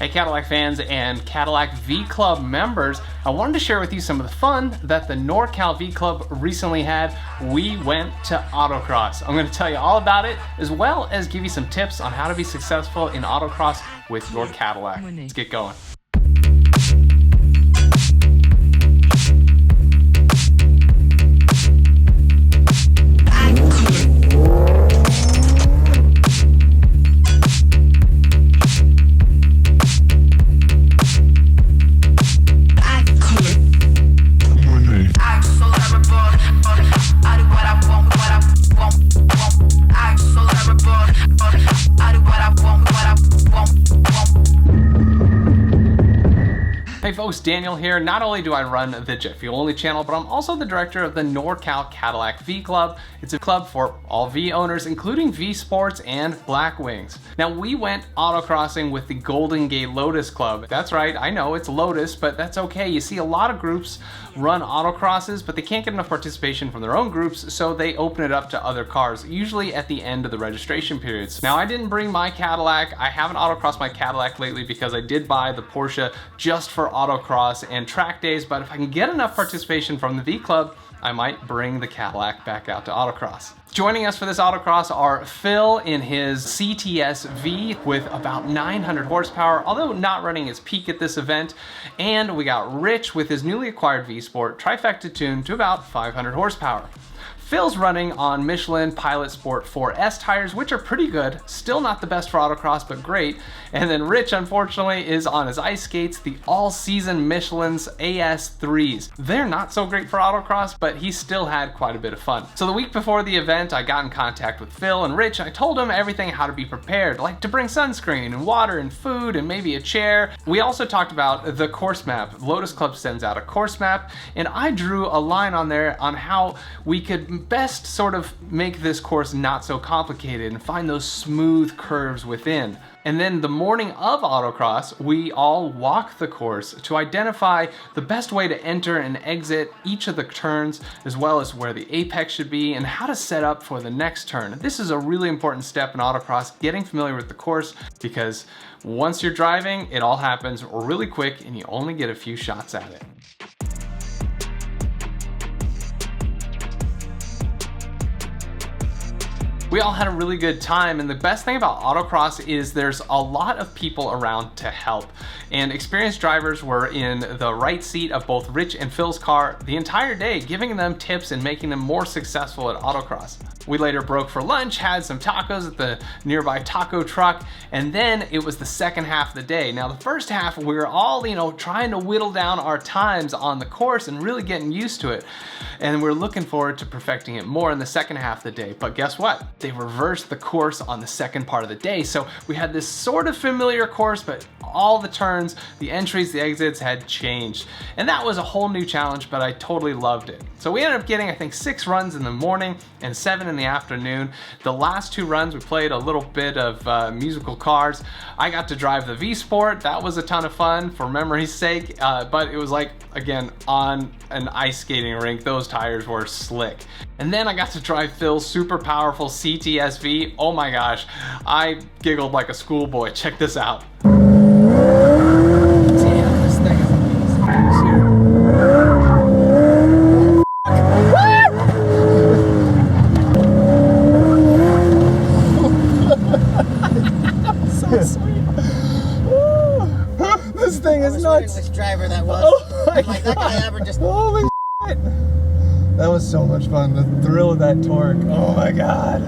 Hey Cadillac fans and Cadillac V-Club members, I wanted to share with you some of the fun that the Norcal V-Club recently had. We went to Autocross. I'm going to tell you all about it, as well as give you some tips on how to be successful in Autocross with your Cadillac. Let's get going. Hey folks, Daniel here. Not only do I run the Jet Fuel Only channel, but I'm also the director of the Norcal Cadillac V-Club. It's a club for all V owners, including V Sports and Blackwings. Now, we went autocrossing with the Golden Gate Lotus Club. That's right, I know it's Lotus, but that's okay. You see a lot of groups run autocrosses, but they can't get enough participation from their own groups, so they open it up to other cars, usually at the end of the registration periods. Now, I didn't bring my Cadillac. I haven't autocrossed my Cadillac lately because I did buy the Porsche just for autocross and track days, but if I can get enough participation from the V-Club, I might bring the Cadillac back out to autocross. Joining us for this autocross are Phil in his CTS-V with about 900 horsepower, although not running his peak at this event. And we got Rich with his newly acquired V-Sport trifecta tuned to about 500 horsepower. Phil's running on Michelin Pilot Sport 4S tires, which are pretty good. Still not the best for autocross, but great. And then Rich, unfortunately, is on his ice skates, the all-season Michelin's AS3s. They're not so great for autocross, but he still had quite a bit of fun. So the week before the event, I got in contact with Phil and Rich. I told them everything, how to be prepared, like to bring sunscreen and water and food and maybe a chair. We also talked about the course map. Lotus Club sends out a course map, and I drew a line on there on how we could best sort of make this course not so complicated and find those smooth curves within. And then the morning of autocross, we all walk the course to identify the best way to enter and exit each of the turns, as well as where the apex should be and how to set up for the next turn. This is a really important step in autocross, getting familiar with the course, because once you're driving, it all happens really quick and you only get a few shots at it. We all had a really good time, and the best thing about autocross is there's a lot of people around to help. And experienced drivers were in the right seat of both Rich and Phil's car the entire day, giving them tips and making them more successful at autocross. We later broke for lunch, had some tacos at the nearby taco truck, and then it was the second half of the day. Now the first half, we were all, trying to whittle down our times on the course and really getting used to it. And we're looking forward to perfecting it more in the second half of the day. But guess what? They reversed the course on the second part of the day. So we had this sort of familiar course, but all the turns, the entries, the exits had changed. And that was a whole new challenge, but I totally loved it. So we ended up getting, I think, 6 runs in the morning and 7 in the afternoon. The last 2 runs, we played a little bit of musical cars. I got to drive the V-Sport. That was a ton of fun for memory's sake, but it was like, again, on an ice skating rink. Those tires were slick. And then I got to drive Phil's super powerful CTS-V. Oh my gosh, I giggled like a schoolboy. Check this out. This thing is nuts. Which driver that was. Oh my like, that guy ever just... Holy shit. That was so much fun. The thrill of that torque. Oh my god.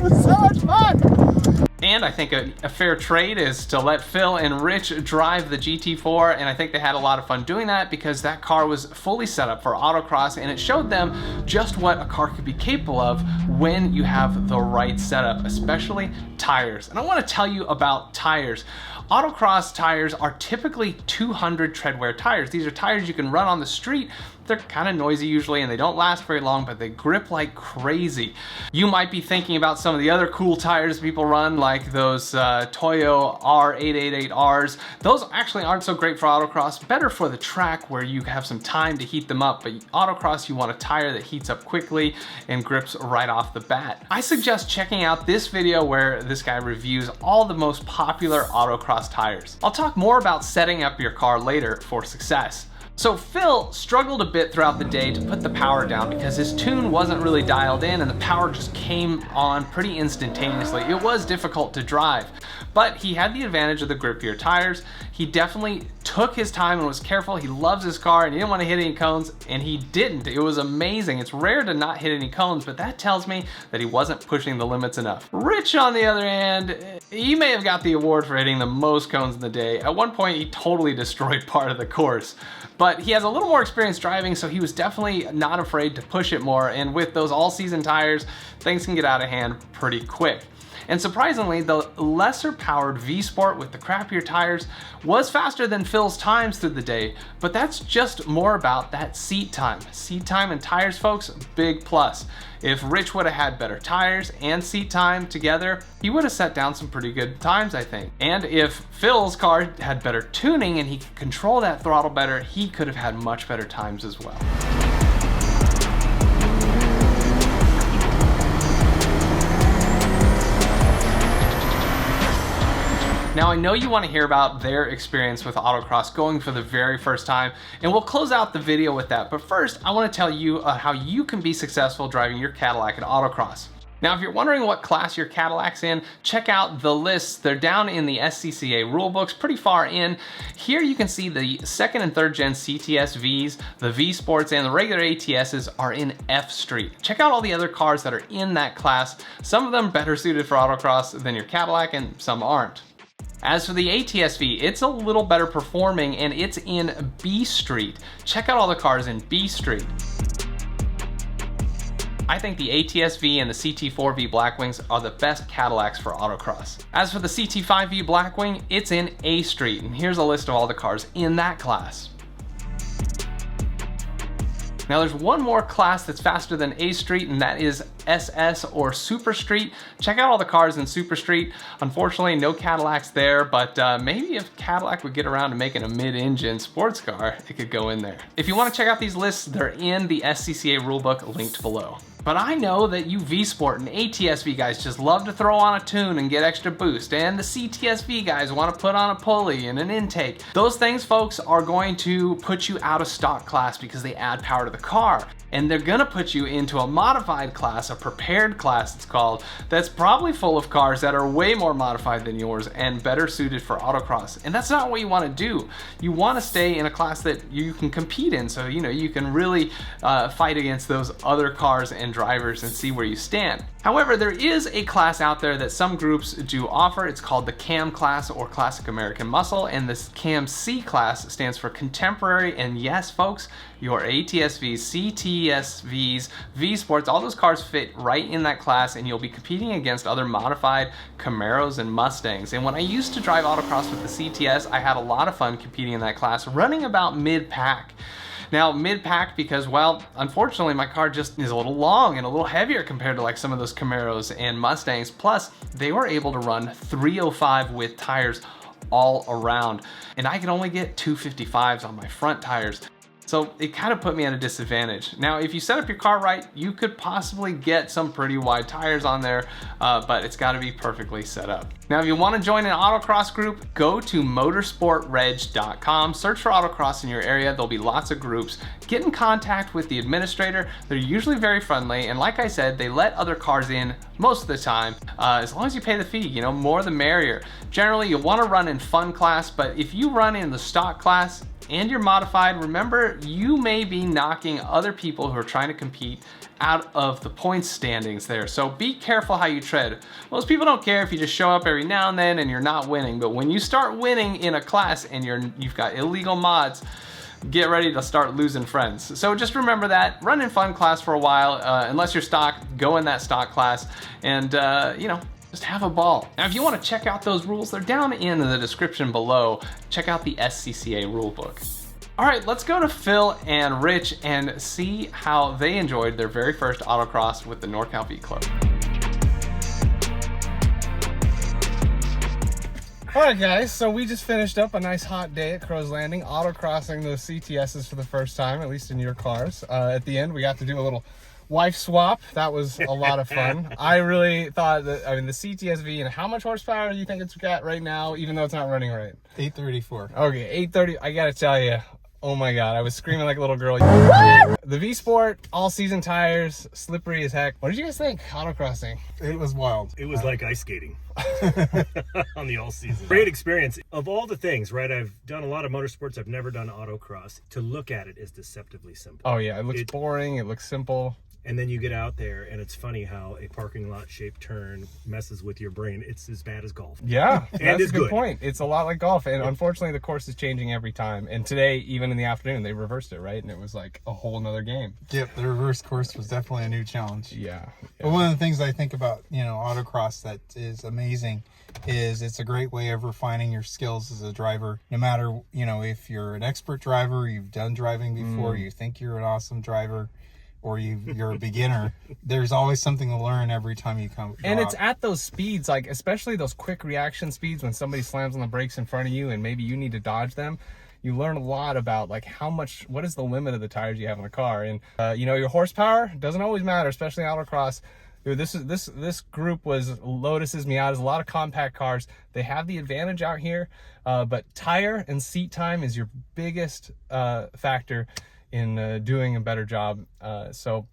It was so much fun. And I think a fair trade is to let Phil and Rich drive the GT4, and I think they had a lot of fun doing that because that car was fully set up for autocross, and it showed them just what a car could be capable of when you have the right setup, especially tires. And I want to tell you about tires. Autocross tires are typically 200 tread wear tires. These are tires you can run on the street they're kind of noisy usually and they don't last very long, but they grip like crazy. You might be thinking about some of the other cool tires people run, like those Toyo R888Rs. Those actually aren't so great for autocross, better for the track where you have some time to heat them up, but autocross you want a tire that heats up quickly and grips right off the bat. I suggest checking out this video where this guy reviews all the most popular autocross tires. I'll talk more about setting up your car later for success. So Phil struggled a bit throughout the day to put the power down because his tune wasn't really dialed in and the power just came on pretty instantaneously. It was difficult to drive, but he had the advantage of the grippier tires. He definitely took his time and was careful. He loves his car and he didn't want to hit any cones, and he didn't. It was amazing. It's rare to not hit any cones, but that tells me that he wasn't pushing the limits enough. Rich, on the other hand, he may have got the award for hitting the most cones in the day. At one point, he totally destroyed part of the course. But he has a little more experience driving, so he was definitely not afraid to push it more, and with those all-season tires, things can get out of hand pretty quick. And surprisingly, the lesser powered V-Sport with the crappier tires was faster than Phil's times through the day, but that's just more about that seat time. Seat time and tires, folks, big plus. If Rich would have had better tires and seat time together, he would have set down some pretty good times, I think. And if Phil's car had better tuning and he could control that throttle better, he could have had much better times as well. Now, I know you want to hear about their experience with autocross going for the very first time, and we'll close out the video with that. But first, I want to tell you how you can be successful driving your Cadillac at autocross. Now, if you're wondering what class your Cadillac's in, check out the lists. They're down in the SCCA Rulebooks, pretty far in. Here you can see the second and third gen CTS-Vs, the V-Sports, and the regular ATSs are in F Street. Check out all the other cars that are in that class. Some of them better suited for autocross than your Cadillac, and some aren't. As for the ATS-V, it's a little better performing and it's in B Street. Check out all the cars in B Street. I think the ATS-V and the CT4V Blackwings are the best Cadillacs for autocross. As for the CT5V Blackwing, it's in A Street, and here's a list of all the cars in that class. Now there's one more class that's faster than A Street, and that is SS or Super Street. Check out all the cars in Super Street. Unfortunately, no Cadillacs there, but maybe if Cadillac would get around to making a mid-engine sports car, it could go in there. If you want to check out these lists, they're in the SCCA Rulebook linked below. But I know that you V-Sport and ATS-V guys just love to throw on a tune and get extra boost, and the CTS-V guys want to put on a pulley and an intake. Those things, folks, are going to put you out of stock class because they add power to the car. And they're gonna put you into a modified class, a prepared class it's called, that's probably full of cars that are way more modified than yours and better suited for autocross. And that's not what you wanna do. You wanna stay in a class that you can compete in, so you can really fight against those other cars and drivers and see where you stand. However, there is a class out there that some groups do offer. It's called the CAM class, or Classic American Muscle, and this CAM C class stands for Contemporary. And yes, folks, your ATS-Vs, CTS-Vs, V-Sports, all those cars fit right in that class, and you'll be competing against other modified Camaros and Mustangs. And when I used to drive autocross with the CTS, I had a lot of fun competing in that class, running about mid-pack. Now, mid-pack because, well, unfortunately my car just is a little long and a little heavier compared to like some of those Camaros and Mustangs. Plus, they were able to run 305 with tires all around, and I could only get 255s on my front tires. So it kind of put me at a disadvantage. Now, if you set up your car right, you could possibly get some pretty wide tires on there, but it's gotta be perfectly set up. Now, if you wanna join an autocross group, go to motorsportreg.com, search for autocross in your area. There'll be lots of groups. Get in contact with the administrator. They're usually very friendly, and like I said, they let other cars in most of the time, as long as you pay the fee, more the merrier. Generally, you'll wanna run in fun class, but if you run in the stock class, and you're modified, remember, you may be knocking other people who are trying to compete out of the points standings there. So be careful how you tread. Most people don't care if you just show up every now and then and you're not winning, but when you start winning in a class and you've got illegal mods, get ready to start losing friends. So just remember that, run in fun class for a while, unless you're stock, go in that stock class, and just have a ball. Now, if you want to check out those rules, they're down in the description below. Check out the SCCA Rulebook. All right, let's go to Phil and Rich and see how they enjoyed their very first autocross with the NorCal V-Club. All right, guys, so we just finished up a nice hot day at Crow's Landing, autocrossing those CTSs for the first time, at least in your cars. At the end, we got to do a little wife swap. That was a lot of fun. I really thought that, I mean, the CTS-V, and how much horsepower do you think it's got right now, even though it's not running right? 834. Okay, 830. I gotta tell you, oh my God, I was screaming like a little girl. The V-Sport, all season tires, slippery as heck. What did you guys think, autocrossing? It was wild. It was like ice skating on the all season. Great experience. Of all the things, right? I've done a lot of motorsports. I've never done autocross. To look at it is deceptively simple. Oh yeah, it looks boring. It looks simple. And then you get out there, and it's funny how a parking lot shaped turn messes with your brain. It's as bad as golf. Yeah, that's it's a good good point. It's a lot like golf, and unfortunately the course is changing every time. And today, even in the afternoon, they reversed it, right? And it was like a whole nother game. Yep, the reverse course was definitely a new challenge. Yeah. But one of the things I think about, you know, autocross that is amazing is it's a great way of refining your skills as a driver. No matter, you know, if you're an expert driver, you've done driving before, you think you're an awesome driver, or you're a beginner, there's always something to learn every time you come. And it's at those speeds, like especially those quick reaction speeds when somebody slams on the brakes in front of you and maybe you need to dodge them. You learn a lot about like what is the limit of the tires you have in the car. And you know, your horsepower doesn't always matter, especially in autocross. This group was Lotus's, Miatas, a lot of compact cars. They have the advantage out here, but tire and seat time is your biggest factor in doing a better job. So,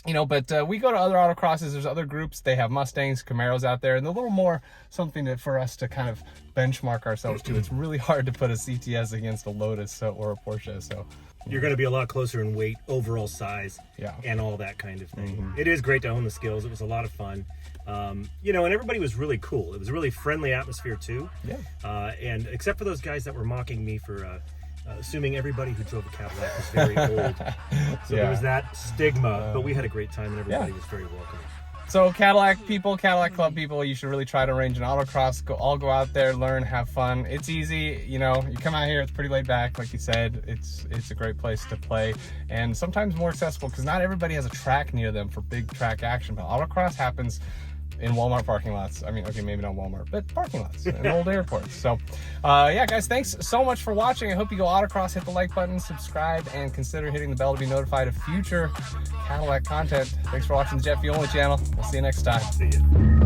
you know, but we go to other autocrosses. There's other groups. They have Mustangs, Camaros out there, and a little more something for us to kind of benchmark ourselves to. It's really hard to put a CTS against a Lotus or a Porsche. So You're going to be a lot closer in weight, overall size, and all that kind of thing. It is great to own the skills. It was a lot of fun. You know, and everybody was really cool. It was a really friendly atmosphere too. Yeah. And except for those guys that were mocking me for assuming everybody who drove a Cadillac was very old. So there was that stigma, but we had a great time and everybody was very welcoming. So Cadillac people, Cadillac Club people, you should really try to arrange an autocross. All go out there, learn, have fun. It's easy, you know, you come out here, it's pretty laid back, like you said. It's a great place to play, and sometimes more accessible because not everybody has a track near them for big track action, but autocross happens in Walmart parking lots. I mean, okay, maybe not Walmart, but parking lots in old airports. So yeah, guys, thanks so much for watching. I hope you go autocross, hit the like button, subscribe, and consider hitting the bell to be notified of future Cadillac content. Thanks for watching the Jet Fuel Only channel. We'll see you next time. See ya.